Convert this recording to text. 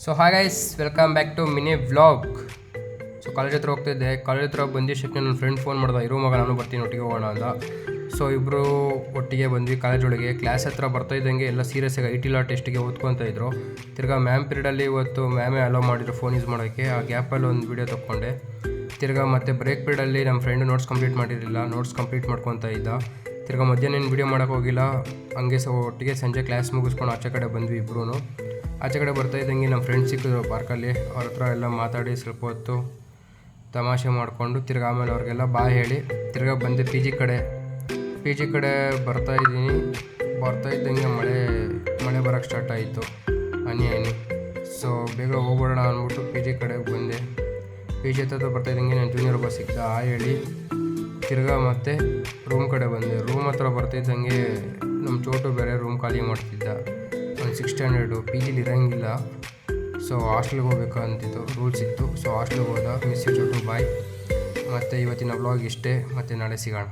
So hi guys, welcome back to mini vlog. So college ಹತ್ರ ಹೋಗ್ತಿದ್ದೆ. College ಹತ್ರ ಬಂದಿದ್ದಕ್ಕೆ ನನ್ನ ಫ್ರೆಂಡ್ ಫೋನ್ ಮಾಡ್ದೆ, ಇರೋ ಮಗ ನಾನು ಬರ್ತೀನಿ ಒಟ್ಟಿಗೆ ಹೋಗೋಣ ಅಂತ. ಸೊ ಇಬ್ಬರು ಒಟ್ಟಿಗೆ ಬಂದ್ವಿ ಕಾಲೇಜ್ ಒಳಗೆ. ಕ್ಲಾಸ್ ಹತ್ರ ಬರ್ತಾ ಇದ್ದಂಗೆ ಎಲ್ಲ ಸೀರಿಯಸ್ಸಾಗಿ IT ಲಾ ಟೆಸ್ಟಿಗೆ ಓದ್ಕೊತಾ ಇದ್ರು. ತಿರ್ಗಾ ಮ್ಯಾಮ್ ಪೀರಿಯಡಲ್ಲಿ ಇವತ್ತು ಮ್ಯಾಮೇ ಅಲೋ ಮಾಡಿದ್ರು ಫೋನ್ ಯೂಸ್ ಮಾಡೋಕ್ಕೆ. ಆ ಗ್ಯಾಪಲ್ಲಿ ಒಂದು ವೀಡಿಯೋ ತೊಗೊಂಡೆ. ತಿರ್ಗಾ ಮತ್ತು ಬ್ರೇಕ್ ಪೀರಿಯಡಲ್ಲಿ ನಮ್ಮ ಫ್ರೆಂಡು ನೋಟ್ಸ್ ಕಂಪ್ಲೀಟ್ ಮಾಡಿರಲಿಲ್ಲ, ನೋಟ್ಸ್ ಕಂಪ್ಲೀಟ್ ಮಾಡ್ಕೊತಾ ಇದ್ದ. ತಿರ್ಗಾ ಮಧ್ಯಾಹ್ನ ಏನು ವೀಡಿಯೋ ಮಾಡೋಕ್ಕೆ ಹೋಗಿಲ್ಲ. ಹಂಗೆ ಒಟ್ಟಿಗೆ ಸಂಜೆ ಕ್ಲಾಸ್ ಮುಗಿಸ್ಕೊಂಡು ಆಚೆ ಕಡೆ ಬಂದ್ವಿ ಇಬ್ಬರೂ. ಆಚೆ ಕಡೆ ಬರ್ತಾ ಇದ್ದಂಗೆ ನಮ್ಮ ಫ್ರೆಂಡ್ಸ್ ಸಿಕ್ಕಿದ್ರು ಪಾರ್ಕಲ್ಲಿ. ಅವ್ರ ಹತ್ರ ಎಲ್ಲ ಮಾತಾಡಿ ಸ್ವಲ್ಪ ಹೊತ್ತು ತಮಾಷೆ ಮಾಡಿಕೊಂಡು ತಿರ್ಗಿ ಆಮೇಲೆ ಅವ್ರಿಗೆಲ್ಲ ಬಾಯ್ ಹೇಳಿ ತಿರ್ಗಾ ಬಂದೆ ಪಿ ಜಿ ಕಡೆ ಬರ್ತಾ ಇದ್ದಂಗೆ ಮಳೆ ಬರೋಕ್ಕೆ ಸ್ಟಾರ್ಟ್ ಆಯಿತು, ಹನಿ. ಸೊ ಬೇಗ ಹೋಗ್ಬಿಡೋಣ ಅಂದ್ಬಿಟ್ಟು ಪಿ ಜಿ ಕಡೆಗೆ ಬಂದೆ. ಪಿ ಜಿ ಹತ್ರ ಬರ್ತಾ ಇದ್ದಂಗೆ ನಾನು ಜೂನಿಯರ್ ಒಬ್ಬ ಸಿಕ್ಕಿದ, ಹೇಳಿ ತಿರ್ಗಾ ಮತ್ತೆ ರೂಮ್ ಕಡೆ ಬಂದೆ. ರೂಮ್ ಹತ್ರ ಬರ್ತಿದ್ದಂಗೆ ನಮ್ಮ ಚೋಟು ಬೇರೆ ರೂಮ್ ಖಾಲಿ ಮಾಡ್ತಿದ್ದ. ಒಂದು 6th ಸ್ಟ್ಯಾಂಡರ್ಡು, ಪಿ ಜಿಲಿ ಇರೋಂಗಿಲ್ಲ. ಸೊ ಹಾಸ್ಟೆಲ್ಗೆ ಹೋಗ್ಬೇಕು ಅಂತಿತ್ತು, ರೂಲ್ಸ್ ಇತ್ತು. ಸೊ ಹಾಸ್ಟೆಲ್ಗೆ ಹೋದ. ಮಿಸ್ ಯು ಚೋಟು, ಬಾಯ್. ಮತ್ತು ಇವತ್ತಿನ ವ್ಲಾಗ್ ಇಷ್ಟೇ, ಮತ್ತು ನಾಳೆ ಸಿಗೋಣ.